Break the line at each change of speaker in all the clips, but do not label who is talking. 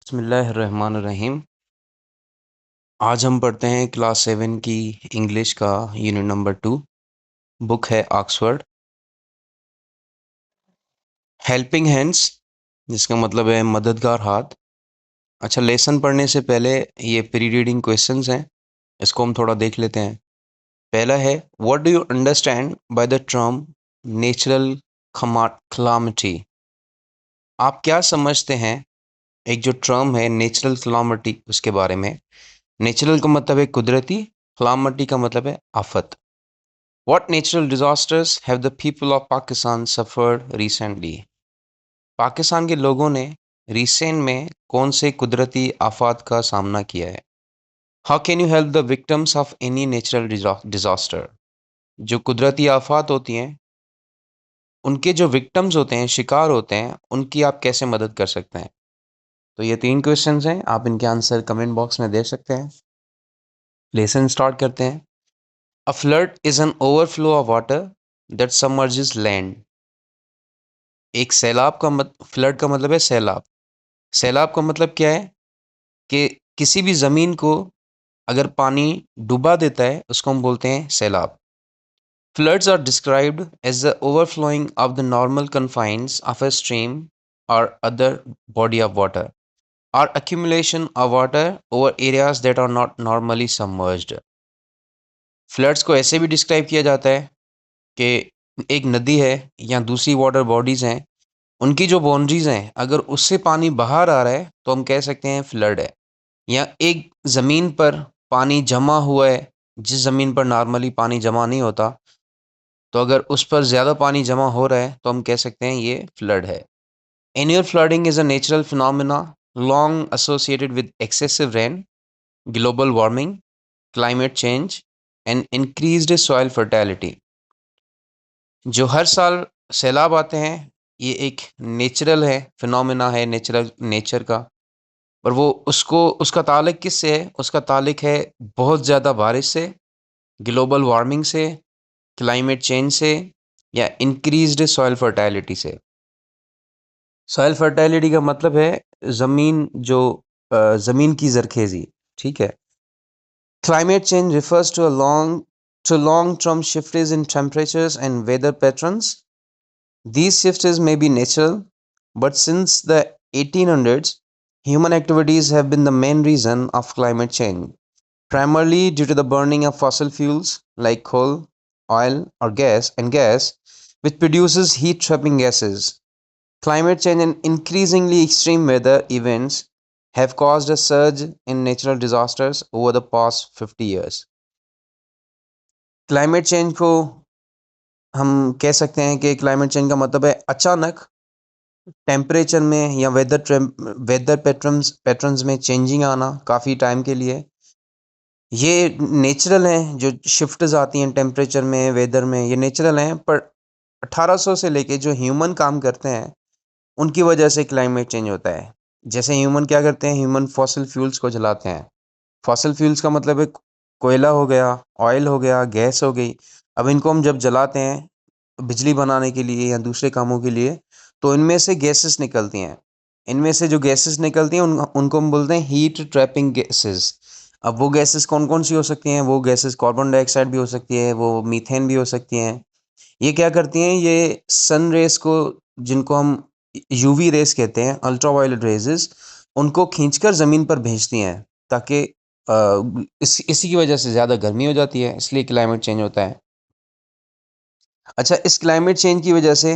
बिस्मिल्लाहिर्रहमानिर्रहीम। आज हम पढ़ते हैं क्लास 7 की इंग्लिश का यूनिट नंबर 2। बुक है ऑक्सफोर्ड। हेल्पिंग हैंड्स, जिसका मतलब है मददगार हाथ। अच्छा, लेसन पढ़ने से पहले ये प्री रीडिंग क्वेश्चंस हैं, इसको हम थोड़ा देख लेते हैं। पहला है, what do you understand by the term natural calamity? आप क्या समझते हैं एक जो टर्म है नेचुरल क्लामिटी उसके बारे में? नेचुरल का मतलब है कुदरती, क्लामिटी का मतलब है आफत। What natural disasters have the people of Pakistan suffered recently? Pakistan के लोगों ने रिसेंट में कौन से कुदरती आफात का सामना किया है? How can you help the victims of any natural disaster? जो कुदरती आफात होती हैं, उनके जो विक्टिम्स होते हैं, शिकार होते हैं, उनकी आप कैसे मदद कर सकते हैं? तो ये 3 क्वेश्चंस हैं, आप इनके आंसर कमेंट बॉक्स में दे सकते हैं। लेसन स्टार्ट करते हैं। A flood is an overflow of water that submerges land. एक सैलाब का फ्लड का मतलब है सैलाब। सैलाब का मतलब क्या है कि किसी भी ज़मीन को अगर पानी डुबा देता है उसको हम बोलते हैं सैलाब। Floods are described as the overflowing of the normal confines of a stream or other body of water or accumulation of water over areas that are not normally submerged. Floods को ऐसे भी डिस्क्राइब किया जाता है कि एक नदी है या दूसरी वाटर बॉडीज़ हैं, उनकी जो बाउंड्रीज़ हैं, अगर उससे पानी बाहर आ रहा है तो हम कह सकते हैं फ्लड है। या एक ज़मीन पर पानी जमा हुआ है, जिस ज़मीन पर नॉर्मली पानी जमा नहीं होता, तो अगर उस पर ज़्यादा पानी जमा हो रहा है तो हम कह सकते हैं ये फ्लड है। Annual flooding is a natural phenomena long associated with excessive rain, global warming, climate change and increased soil fertility. जो हर साल सैलाब आते हैं, ये एक नेचुरल है, फिनोमेना है नेचर का। पर वो उसको उसका ताल्लुक किससे है? उसका ताल्लुक है बहुत ज़्यादा बारिश से, ग्लोबल वार्मिंग से, क्लाइमेट चेंज से या इंक्रीज्ड सॉइल फर्टिलिटी से। सॉइल फर्टिलिटी का मतलब है ज़मीन जो ज़मीन की ज़रखेज़ी, ठीक है। Climate change refers to long-term shifts in temperatures and weather patterns. These shifts may be natural, but since the 1800s, human activities have been the main reason of climate change, primarily due to the burning of fossil fuels like coal, oil, or gas, which produces heat-trapping gases. Climate change and increasingly extreme weather events have caused a surge in natural disasters over the past 50 years. Climate change को हम कह सकते हैं कि climate change का मतलब है अचानक टेम्परेचर में या वेदर पैटर्न्स में चेंजिंग आना काफ़ी टाइम के लिए। ये नेचुरल हैं, जो शिफ्ट्स आती हैं टेम्परेचर में, वेदर में, ये नेचुरल हैं। पर 1800 से लेके जो ह्यूमन काम करते हैं, उनकी वजह से क्लाइमेट चेंज होता है। जैसे ह्यूमन क्या करते हैं, ह्यूमन फॉसिल फ्यूल्स को जलाते हैं। फॉसिल फ्यूल्स का मतलब है कोयला हो गया, ऑयल हो गया, गैस हो गई। अब इनको हम जब जलाते हैं बिजली बनाने के लिए या दूसरे कामों के लिए, तो इनमें से गैसेस निकलती हैं। इनमें से जो गैसेस निकलती हैं उनको हम बोलते हैं हीट ट्रैपिंग गैसेस। अब वो गैसेस कौन कौन सी हो सकती हैं? वो गैसेस कार्बन डाइऑक्साइड भी हो सकती है, वो मीथेन भी हो सकती हैं। ये क्या करती हैं? ये सन रेस को, जिनको हम यूवी रेस कहते हैं, अल्ट्रा वायलेट रेजेस, उनको खींचकर ज़मीन पर भेजती हैं, ताकि इसी की वजह से ज़्यादा गर्मी हो जाती है, इसलिए क्लाइमेट चेंज होता है। अच्छा, इस क्लाइमेट चेंज की वजह से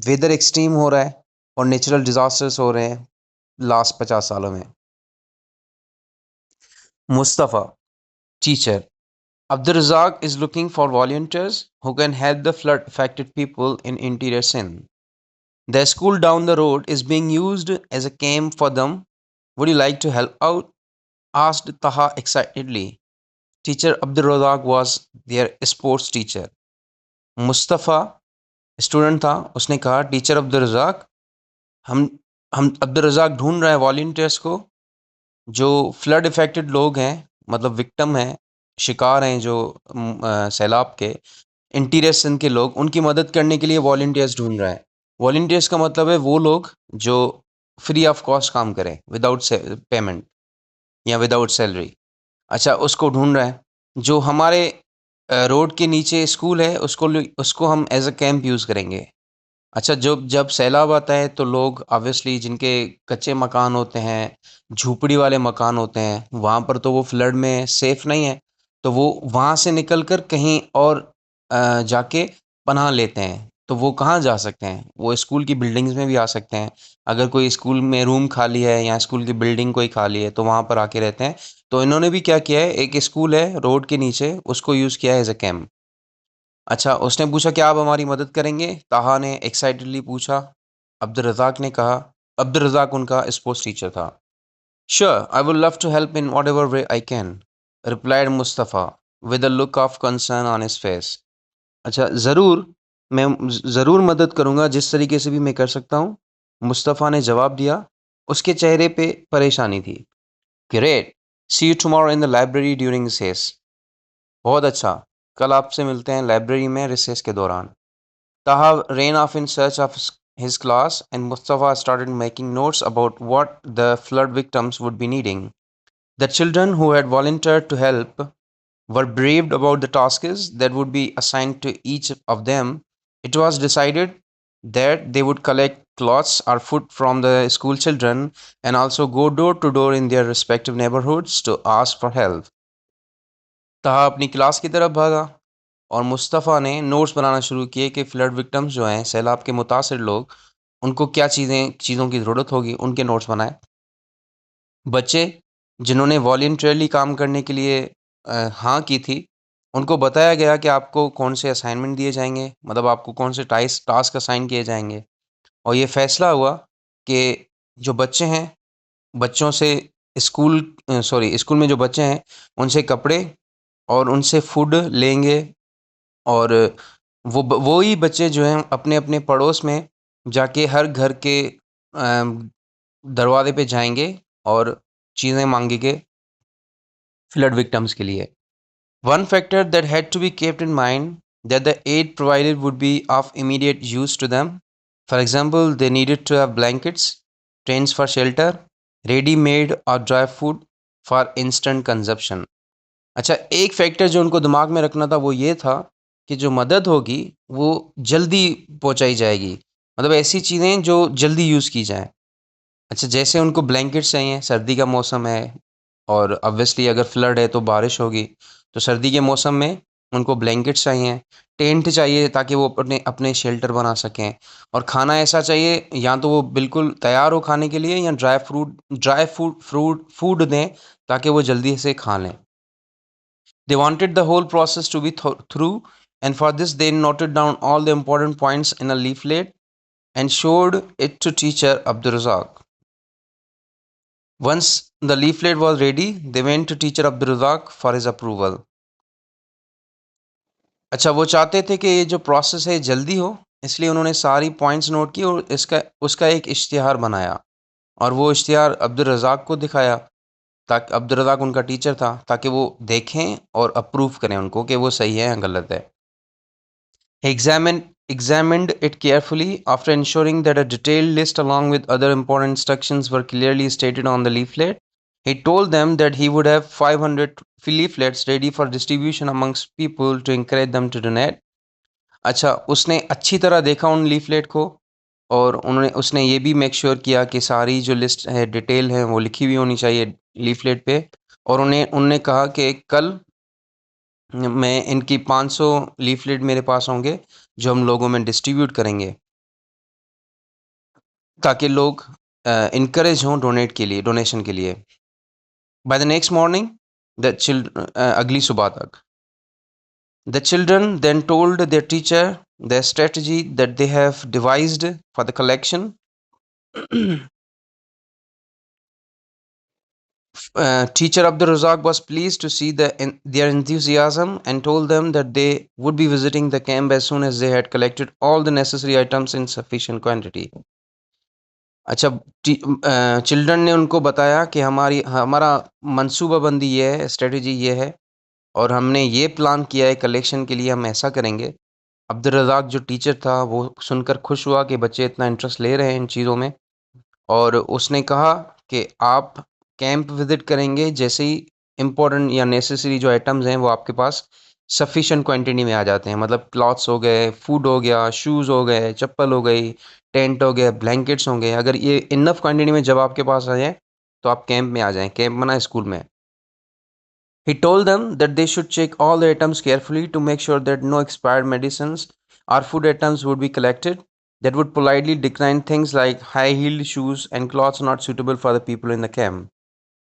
वेदर एक्सट्रीम हो रहा है और नेचुरल डिजास्टर्स हो रहे हैं लास्ट 50 सालों में। Mustafa, teacher, Abdul Razak is looking for volunteers who can help the flood affected people in interior Sindh. The school down the road is being used as a camp for them. Would you like to help out? Asked Taha excitedly. Teacher Abdul Razak was their sports teacher. Mustafa student था, उसने कहा teacher Abdul Razzaq, हम हम अब्दुल रज़ाक ढूंढ रहे हैं volunteers को जो फ्लड इफेक्टेड लोग हैं, मतलब विक्टिम हैं, शिकार हैं जो सैलाब के, इंटीरियर सिंध के लोग, उनकी मदद करने के लिए वॉल्टियर्स ढूंढ रहा है। वॉल्टियर्स का मतलब है वो लोग जो फ्री ऑफ कॉस्ट काम करे, विदाउट पेमेंट या विदाउट सैलरी। अच्छा, उसको ढूंढ रहा है। जो हमारे रोड के नीचे स्कूल है, उसको हम एज अ कैंप यूज़ करेंगे। अच्छा, जब जब सैलाब आता है तो लोग ऑब्वियसली जिनके कच्चे मकान होते हैं, झोपड़ी वाले मकान होते हैं, वहाँ पर तो वो फ्लड में सेफ नहीं है, तो वो वहाँ से निकल कर कहीं और जाके पनाह लेते हैं। तो वो कहाँ जा सकते हैं? वो स्कूल की बिल्डिंग्स में भी आ सकते हैं। अगर कोई स्कूल में रूम खाली है या स्कूल की बिल्डिंग कोई खाली है तो वहाँ पर आके रहते हैं। तो इन्होंने भी क्या किया है, एक स्कूल है रोड के नीचे, उसको यूज़ किया है एज अ कैंप। अच्छा, उसने पूछा क्या आप हमारी मदद करेंगे? ताहा ने एक्साइटेडली पूछा। अब्दुल रज़ाक ने कहा, अब्दुल रज़ाक उनका स्पोर्ट्स टीचर था। Sure, I would love to help in whatever way I can, replied Mustafa with a look of concern on his face. अच्छा, मैं ज़रूर मदद करूंगा जिस तरीके से भी मैं कर सकता हूँ, मुस्तफ़ा ने जवाब दिया। उसके चेहरे पे परेशानी थी। Great, see you tomorrow in the library during recess. बहुत अच्छा, कल आपसे मिलते हैं लाइब्रेरी में रिसेस के दौरान। Taha ran off in search of his class, and Mustafa started making notes about what the flood victims would be needing. The children who had volunteered to help were briefed about the tasks that would be assigned to each of them. It was decided that they would collect clothes or food from the school children and also go door to door in their respective neighborhoods to ask for help. ताहा अपनी class की तरफ भागा और मुस्तफ़ा ने notes बनाना शुरू किए कि फ्लड विक्टिम्स जो हैं, सैलाब के मुतासिर लोग, उनको क्या चीज़ों की ज़रूरत होगी, उनके नोट्स बनाए। बच्चे जिन्होंने वॉलंटियरली काम करने के लिए हाँ की थी, उनको बताया गया कि आपको कौन से असाइनमेंट दिए जाएंगे, मतलब आपको कौन से टास्क असाइन किए जाएंगे। और ये फैसला हुआ कि जो बच्चे हैं, बच्चों से स्कूल में जो बच्चे हैं, उनसे कपड़े और उनसे फूड लेंगे। और वही बच्चे जो हैं अपने अपने पड़ोस में जाके हर घर के दरवाजे पे जाएंगे और चीज़ें मांगेंगे फ्लड विक्टिम्स के लिए। One factor that had to be kept in mind that the aid provided would be of immediate use to them. For example, they needed to have blankets, tents for shelter, ready-made or dry food for instant consumption. अच्छा, एक factor जो उनको दिमाग में रखना था वो ये था कि जो मदद होगी वो जल्दी पहुंचाई जाएगी, मतलब ऐसी चीज़ें जो जल्दी यूज़ की जाएं। अच्छा, जैसे उनको ब्लैंकेट्स चाहिए, सर्दी का मौसम है और ऑब्वियसली अगर फ्लड है तो बारिश होगी, तो सर्दी के मौसम में उनको ब्लैंकेट्स चाहिए, टेंट चाहिए ताकि वो अपने अपने शेल्टर बना सकें। और खाना ऐसा चाहिए, या तो वो बिल्कुल तैयार हो खाने के लिए या ड्राई फूड दें ताकि वो जल्दी से खा लें। They wanted the whole process to be through, and for this, they noted down all the important points in a leaflet and showed it to teacher Abdurazak. Once the leaflet was ready, they went to teacher Abdurazak for his approval. अच्छा, वो चाहते थे कि ये जो process है जल्दी हो, इसलिए उन्होंने सारी पॉइंट्स नोट की और इसका उसका एक इश्तिहार बनाया और वो इश्तिहार अब्दुल रज़ाक को दिखाया, ताकि अब्दुल रज़ाक उनका टीचर था, ताकि वो देखें और अप्रूव करें उनको कि वो सही है या गलत है। He examined it carefully. After ensuring that a detailed list along with other important instructions were clearly stated on the leaflet, he told them that he would have 500 leaflets ready for distribution amongst people to encourage them to donate. अच्छा, उसने अच्छी तरह देखा उन leaflet को और उसने ये भी मेक श्योर किया कि सारी जो लिस्ट है, डिटेल है, वो लिखी हुई होनी चाहिए लीफलेट पे। और उनने कहा कि कल मैं इनकी 500 लीफलेट मेरे पास होंगे जो हम लोगों में डिस्ट्रीब्यूट करेंगे ताकि लोग इनकरेज हों डोनेशन के लिए। By the next morning the children अगली सुबह तक the children then told their teacher the strategy that they have devised for the collection. Teacher Abdul Razak was pleased to see their enthusiasm and told them that they would be visiting the camp as soon as they had collected all the necessary items in sufficient quantity. अच्छा, children ने उनको बताया कि हमारा मंसूबाबंदी ये है, strategy ये है और हमने ये प्लान किया है कलेक्शन के लिए, हम ऐसा करेंगे। अब्दुल रज़ाक जो टीचर था वो सुनकर खुश हुआ कि बच्चे इतना इंटरेस्ट ले रहे हैं इन चीज़ों में, और उसने कहा कि आप कैंप विज़िट करेंगे जैसे ही इम्पोर्टेंट या नेसेसरी जो आइटम्स हैं वो आपके पास सफिशिएंट क्वांटिटी में आ जाते हैं। मतलब क्लॉथ्स हो गए, फूड हो गया, शूज़ हो गए, चप्पल हो गई, टेंट हो गया, ब्लैंकेट्स होंगे। अगर ये इनफ क्वांटिटी में जब आपके पास आ जाए तो आप कैंप में आ जाएँ। कैंप मना स्कूल में। He told them that they should check all the items carefully to make sure that no expired medicines or food items would be collected that would politely decline things like high-heeled shoes and clothes not suitable for the people in the camp.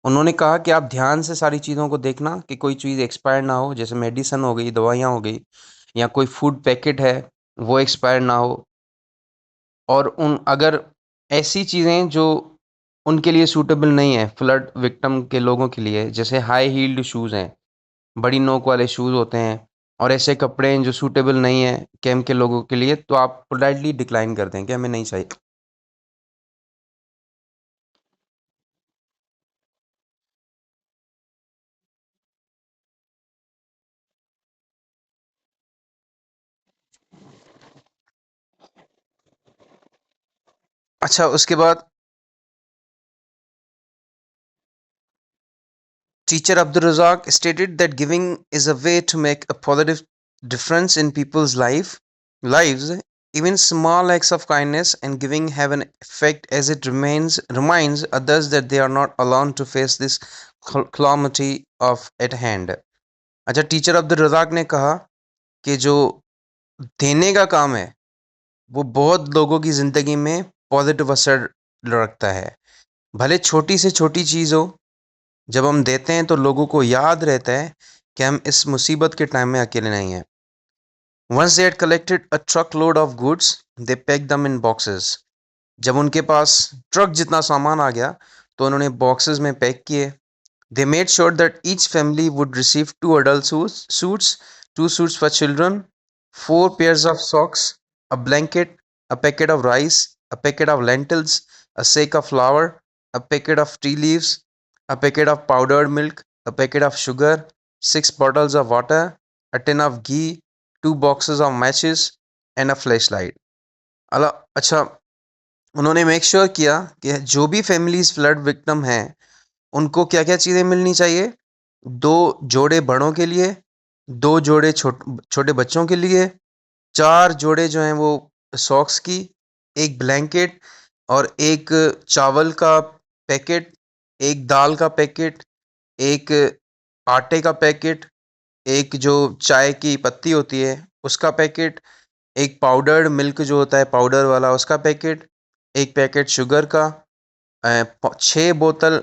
उन्होंने कहा कि आप ध्यान से सारी चीज़ों को देखना कि कोई चीज़ एक्सपायर ना हो, जैसे मेडिसिन हो गई, दवाइयाँ हो गई या कोई फूड पैकेट है वो एक्सपायर ना हो। और उन अगर ऐसी चीज़ें जो उनके लिए सूटेबल नहीं है फ्लड विक्टिम के लोगों के लिए, जैसे हाई हील्ड शूज़ हैं, बड़ी नोक वाले शूज़ होते हैं और ऐसे कपड़े हैं जो सूटेबल नहीं है कैंप के लोगों के लिए, तो आप पोलाइटली डिक्लाइन कर दें कि हमें नहीं चाहिए। अच्छा, उसके बाद teacher Abdul Razak stated that giving is a way to make a positive difference in people's lives. Even small acts of kindness and giving have an effect as it reminds others that they are not alone to face this calamity of at hand. अच्छा, teacher Abdul Razak ने कहा कि जो देने का काम है वो बहुत लोगों की ज़िंदगी में पॉजिटिव असर रखता है। भले छोटी से छोटी चीज़ हो, जब हम देते हैं तो लोगों को याद रहता है कि हम इस मुसीबत के टाइम में अकेले नहीं हैं। Once they had collected a truckload of goods, they packed them in boxes. जब उनके पास ट्रक जितना सामान आ गया तो उन्होंने बॉक्सेस में पैक किए। They made sure that each family would receive two adult suits, two suits for children, four pairs of socks, a blanket, a packet of rice, a packet of lentils, a sack of flour, a packet of tea leaves, a packet of powdered milk, a packet of sugar, six bottles of water, a tin of ghee, two boxes of matches, and a flashlight. अला अच्छा, उन्होंने make sure किया कि जो भी families flood victim हैं उनको क्या क्या चीज़ें मिलनी चाहिए। दो जोड़े बड़ों के लिए, दो जोड़े छोटे बच्चों के लिए, चार जोड़े जो हैं वो सॉक्स की, एक ब्लैंकेट और एक चावल का पैकेट, एक दाल का पैकेट, एक आटे का पैकेट, एक जो चाय की पत्ती होती है उसका पैकेट, एक पाउडर्ड मिल्क जो होता है पाउडर वाला उसका पैकेट, एक पैकेट शुगर का, 6 बोतल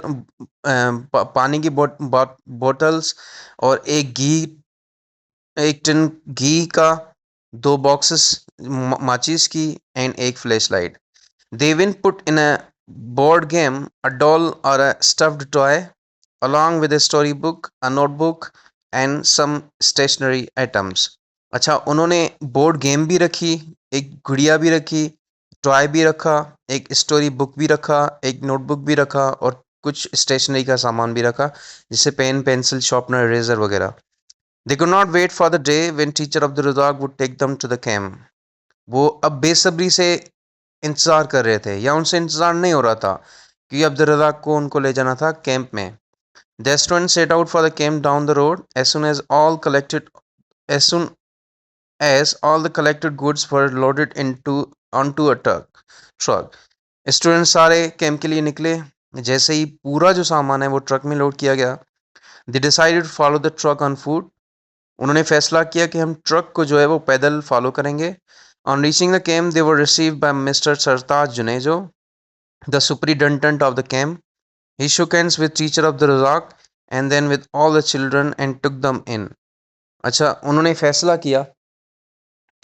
पानी की बोतल्स और एक टिन घी का, दो बॉक्सेस माचिस की एंड एक flash light. They even put in a board game a doll or a stuffed toy along with a storybook, a notebook and some stationery items. अच्छा, उन्होंने बोर्ड गेम भी रखी, एक गुड़िया भी रखी, टॉय भी रखा, एक स्टोरी बुक भी रखा, एक नोटबुक भी रखा और कुछ स्टेशनरी का सामान भी रखा, जैसे पेन, पेंसिल, शार्पनर, इरेजर वगैरह। They could not wait for the day when teacher Abdul Razak would take them to the camp. वो अब बेसब्री से इंतज़ार कर रहे थे या उनसे इंतज़ार नहीं हो रहा था कि अब्दुल रज़ाक को उनको ले जाना था कैंप में। The students set out for the camp down the road as soon as all the collected goods were loaded onto a truck. Students सारे कैंप के लिए निकले। जैसे ही पूरा जो सामान है वो ट्रक में लोड किया गया, They decided to follow the truck on foot. उन्होंने फैसला किया कि हम ट्रक को जो है वो पैदल फॉलो करेंगे। On reaching the camp, they were received by Mr. Sartaj Junejo, the superintendent of the camp. He shook hands with teacher of the Razak and then with all the children and took them in. अच्छा, उन्होंने फैसला किया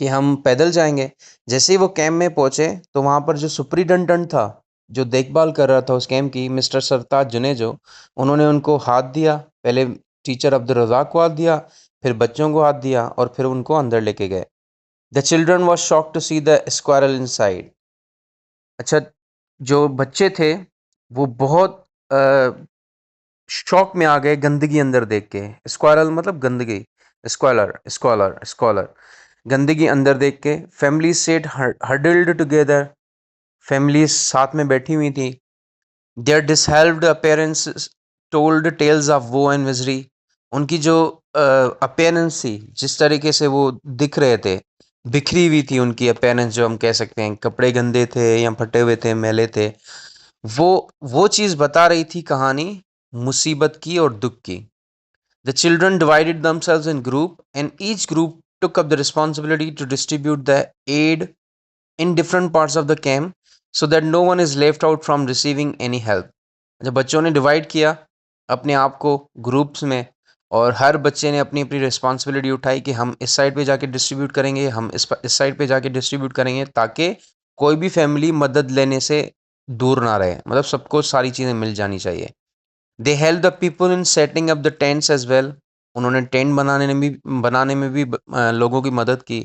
कि हम पैदल जाएंगे। जैसे ही वो कैंप में पहुंचे तो वहां पर जो सुपरिटेंडेंट था, जो देखभाल कर रहा था उस कैंप की, मिस्टर सरताज जुनेजो, उन्होंने उनको हाथ दिया। पहले टीचर अब्दुल रज़ाक को हाथ दिया, फिर बच्चों को हाथ दिया और फिर उनको अंदर लेके गए। The children was shock to see the squirrel inside. अच्छा, जो बच्चे थे वो बहुत शॉक में आ गए गंदगी अंदर देख के। स्क्वायरल मतलब गंदगी, स्क्वालर गंदगी अंदर देख के। Family sat huddled together families साथ में बैठी हुई थी। Their dishevelled appearance told tales of woe and misery. उनकी जो अपीयरेंस थी, जिस तरीके से वो दिख रहे थे, बिखरी हुई थी उनकी अपीयरेंस, जो हम कह सकते हैं कपड़े गंदे थे या फटे हुए थे, मैले थे, वो वो चीज़ बता रही थी कहानी मुसीबत की और दुख की। The children divided themselves in group and each group took up the responsibility to distribute the aid in different parts of the camp so that no one is left out from receiving any help. जब बच्चों ने divide किया अपने आप को groups में, और हर बच्चे ने अपनी अपनी रिस्पॉन्सिबिलिटी उठाई कि हम इस साइड पे जाके डिस्ट्रीब्यूट करेंगे, हम इस साइड पे जाके डिस्ट्रीब्यूट करेंगे, ताकि कोई भी फैमिली मदद लेने से दूर ना रहे, मतलब सबको सारी चीज़ें मिल जानी चाहिए। They help the people in setting up the tents as well. उन्होंने टेंट बनाने में भी लोगों की मदद की।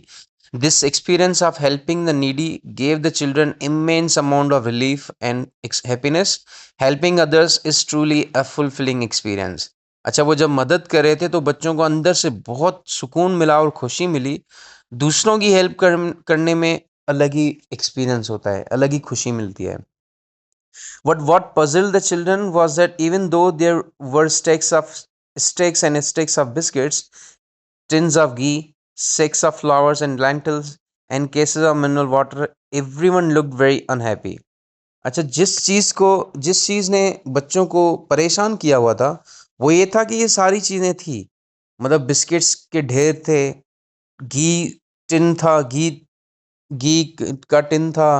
This experience of helping the needy gave the children immense amount of relief and happiness. Helping others is truly a fulfilling experience. अच्छा, वो जब मदद कर रहे थे तो बच्चों को अंदर से बहुत सुकून मिला और खुशी मिली। दूसरों की करने में अलग ही एक्सपीरियंस होता है, अलग ही खुशी मिलती है। What puzzled the children was that even though there were stakes of biscuits, tins of ghee, sacks of flowers and lentils, and cases of mineral water, everyone looked very unhappy. अच्छा, जिस चीज़ ने बच्चों को परेशान किया हुआ था, वो ये था कि ये सारी चीज़ें थी। मतलब बिस्किट्स के ढेर थे, घी टिन था, घी का टिन था,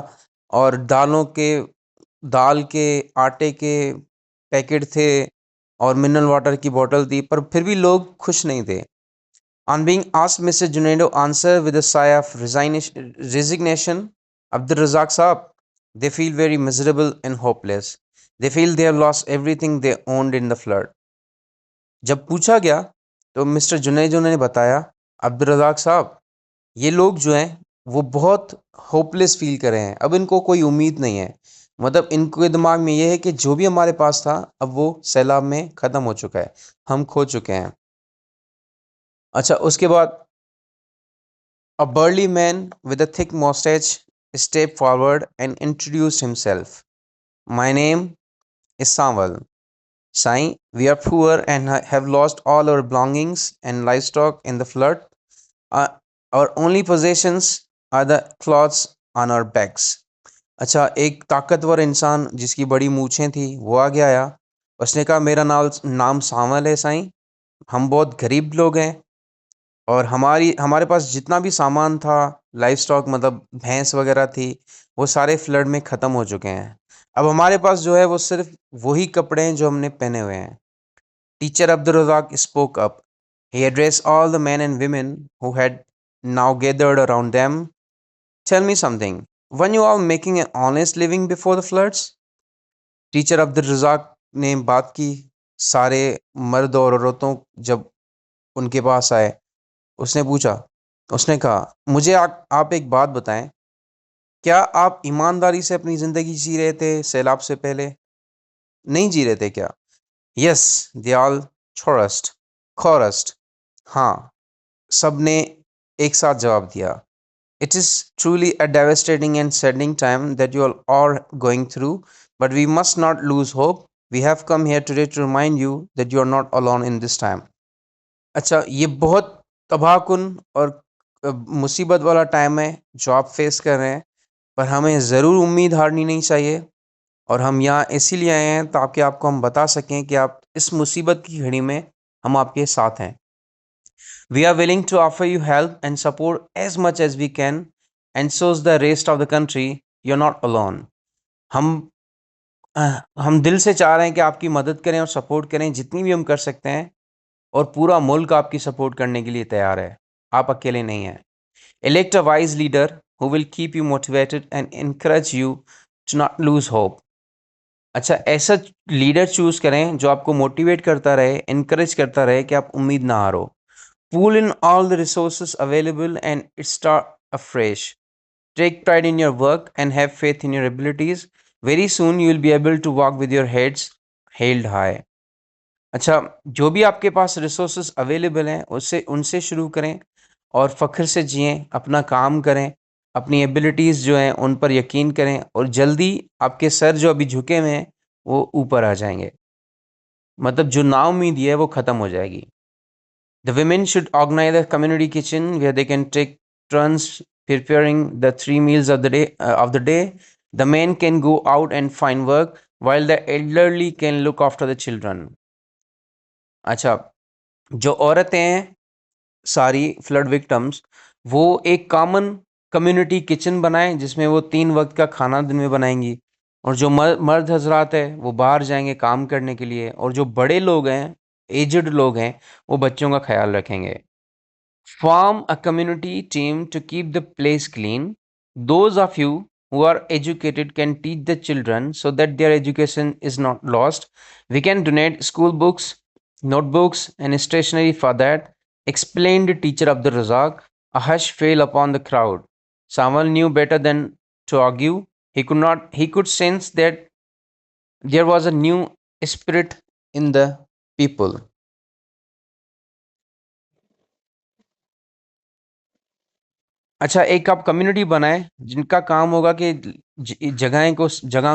और दाल के आटे के पैकेट थे, और मिनरल वाटर की बोतल थी, पर फिर भी लोग खुश नहीं थे। On being asked, Mr. Junaid answered with a sigh of resignation, Abdul Razak Saab, they feel very miserable and hopeless. They feel they have lost everything they owned in the flood. जब पूछा गया तो mister Junaid ने बताया, अब्दुल रज़ाक साहब, ये लोग जो हैं वो बहुत होपलेस फील कर रहे हैं, अब इनको कोई उम्मीद नहीं है। मतलब इनके दिमाग में ये है कि जो भी हमारे पास था अब वो सैलाब में ख़त्म हो चुका है, हम खो चुके हैं। अच्छा, उसके बाद a burly man with a thick mustache stepped forward and introduced himself. My name is Samal. Sai, we are poor and have lost all our belongings and livestock in the flood. Uh, our only possessions are the clothes on our backs. अच्छा, एक ताकतवर इंसान जिसकी बड़ी मूछें थी वो आगे आया। उसने कहा, मेरा नाम सावल है साईं, हम बहुत गरीब लोग हैं, और हमारे पास जितना भी सामान था, लाइफ स्टॉक मतलब भैंस वगैरह थी, वो सारे फ्लड में ख़त्म हो चुके हैं। अब हमारे पास जो है वो सिर्फ वही कपड़े हैं जो हमने पहने हुए हैं। Teacher Abdul Razak spoke up. He addressed all the men and women who had now gathered around them. Tell me something. Weren't you all making an honest living before the floods? Teacher Abdul Razak ने बात की। सारे मर्द और औरतों जब उनके पास आए, उसने पूछा, उसने कहा, मुझे आप एक बात बताएं, क्या आप ईमानदारी से अपनी ज़िंदगी जी रहे थे सैलाब से पहले? नहीं जी रहे थे क्या? Yes, they all chorused. हाँ, सबने एक साथ जवाब दिया। It is truly a devastating and saddening time that you all are going through, but we must not lose hope. We have come here today to remind you that you are not alone in this time. अच्छा, ये बहुत तबाहकुन और मुसीबत वाला time है जो आप face कर रहे हैं, पर हमें ज़रूर उम्मीद हारनी नहीं चाहिए, और हम यहाँ इसीलिए आए हैं ताकि आपको हम बता सकें कि आप इस मुसीबत की घड़ी में हम आपके साथ हैं। We are willing to offer you help and support as much as we can, and shows the rest of the country you're not alone. हम हम दिल से चाह रहे हैं कि आपकी मदद करें और सपोर्ट करें जितनी भी हम कर सकते हैं, और पूरा मुल्क आपकी सपोर्ट करने के लिए तैयार है। आप अकेले नहीं हैं। Elect a wise leader who will keep you motivated and encourage you to not lose hope. अच्छा, ऐसा लीडर चूज करें जो आपको मोटिवेट करता रहे, इनकरेज करता रहे कि आप उम्मीद ना हारो। Pool in all the resources available and start afresh. Take pride in your work and have faith in your abilities. Very soon you will be able to walk with your heads held high. अच्छा, जो भी आपके पास resources available हैं उससे उनसे शुरू करें और फ़ख्र से जिएं, अपना काम करें, अपनी एबिलिटीज़ जो हैं उन पर यकीन करें और जल्दी आपके सर जो अभी झुके हुए हैं वो ऊपर आ जाएंगे, मतलब जो नाउम्मीद है वो ख़त्म हो जाएगी। The women should organize a community kitchen where they can take turns preparing the three meals of the day. The men can go out and find work while the elderly can look after the children. अच्छा, जो औरतें हैं सारी flood victims, वो एक common community kitchen बनाएं जिसमें वो 3 वक्त का खाना दिन में बनाएंगी, और जो मर्द हजरात है वो बाहर जाएंगे काम करने के लिए, और जो बड़े लोग हैं, एजड लोग हैं, वो बच्चों का ख्याल रखेंगे। Form a community team to keep the place clean. Those of you who are educated can teach the children so that their education is not lost. We can donate school books, notebooks, and stationery for that, explained teacher Abdul Razak. A hush fell upon the crowd. Samuel knew better than to argue. He could sense that there was a new spirit in the people. अच्छा, एक आप community बनाएँ जिनका काम होगा कि जगह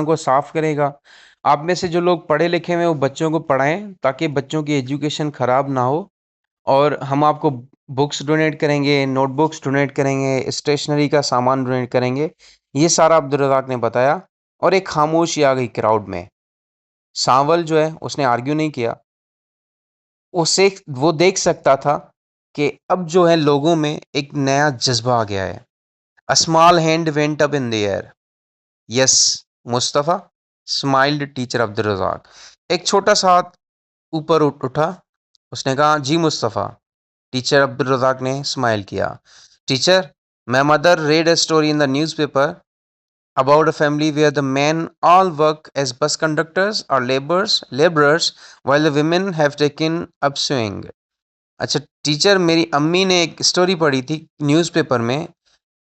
को साफ करेगा। आप में से जो लोग पढ़े लिखे हुए हैं वो बच्चों को पढ़ाएँ ताकि बच्चों की एजुकेशन खराब ना हो, और हम आपको बुक्स डोनेट करेंगे, नोटबुक्स डोनेट करेंगे, स्टेशनरी का सामान डोनेट करेंगे। ये सारा अब्दुल रज़ाक ने बताया और एक खामोशी आ गई क्राउड में। सांवल जो है उसने आर्ग्यू नहीं किया। उसे वो देख सकता था कि अब जो है लोगों में एक नया जज़्बा आ गया है। A small hand went up in the air. Yes, Mustafa, smiled teacher Abdul Razak. एक छोटा सा हाथ ऊपर उठा। उसने कहा, जी मुस्तफ़ा। टीचर अब्दुल रज़ाक ने स्माइल किया। Teacher, my mother read a story in the newspaper about a family where the men all work as bus conductors or laborers while the women have taken up sewing. अच्छा teacher, मेरी अम्मी ने एक story पढ़ी थी newspaper में,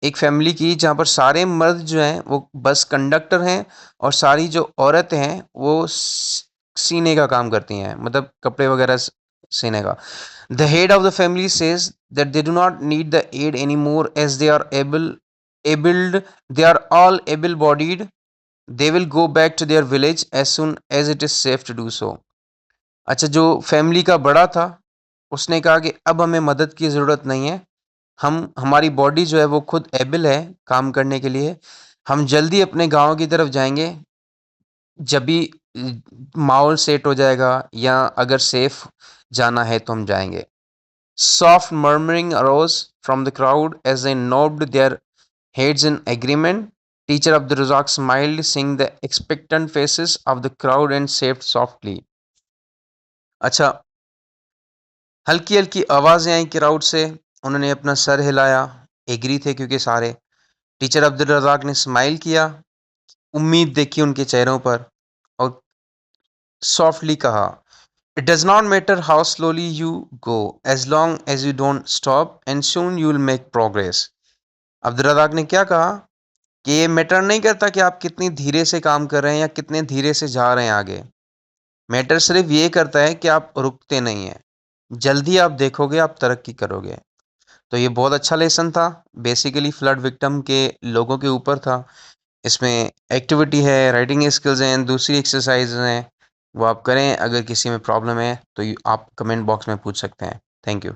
एक family की जहाँ पर सारे मर्द जो हैं वो बस कंडक्टर हैं और सारी जो औरतें हैं वो सीने का काम करती हैं, मतलब कपड़े वगैरह सीने का। The head of the family says that they do not need the aid any more as they are abled they are all able bodied. They will go back to their village as soon as it is safe to do so. अच्छा, जो family का बड़ा था उसने कहा कि अब हमें मदद की ज़रूरत नहीं है, हमारी बॉडी जो है वो खुद एबल है काम करने के लिए। हम जल्दी अपने गांव की तरफ जाएंगे जब भी माहौल सेट हो जाएगा, या अगर सेफ जाना है तो हम जाएंगे। Soft murmuring arose from the crowd as they nodded their heads in agreement. Teacher Abdul Razak smiled, seeing the expectant faces of the crowd and said softly. अच्छा, हल्की हल्की आवाज़ें आई क्राउड से। उन्होंने अपना सर हिलाया, एग्री थे क्योंकि सारे। टीचर अब्दुल रज़ाक ने स्माइल किया, उम्मीद देखी उनके चेहरों पर, और सॉफ्टली कहा, it does not matter how slowly you go as long as you don't stop and soon you will make progress. Abdul Razak ने क्या कहा कि ये मैटर नहीं करता कि आप कितनी धीरे से काम कर रहे हैं या कितने धीरे से जा रहे हैं आगे। मैटर सिर्फ ये करता है कि आप रुकते नहीं हैं। जल्दी आप देखोगे आप तरक्की करोगे। तो ये बहुत अच्छा लेसन था, बेसिकली फ्लड विक्टिम के लोगों के ऊपर था। इसमें एक्टिविटी है, राइटिंग स्किल्स हैं, दूसरी एक्सरसाइज हैं, वो आप करें। अगर किसी में प्रॉब्लम है तो आप कमेंट बॉक्स में पूछ सकते हैं। Thank you.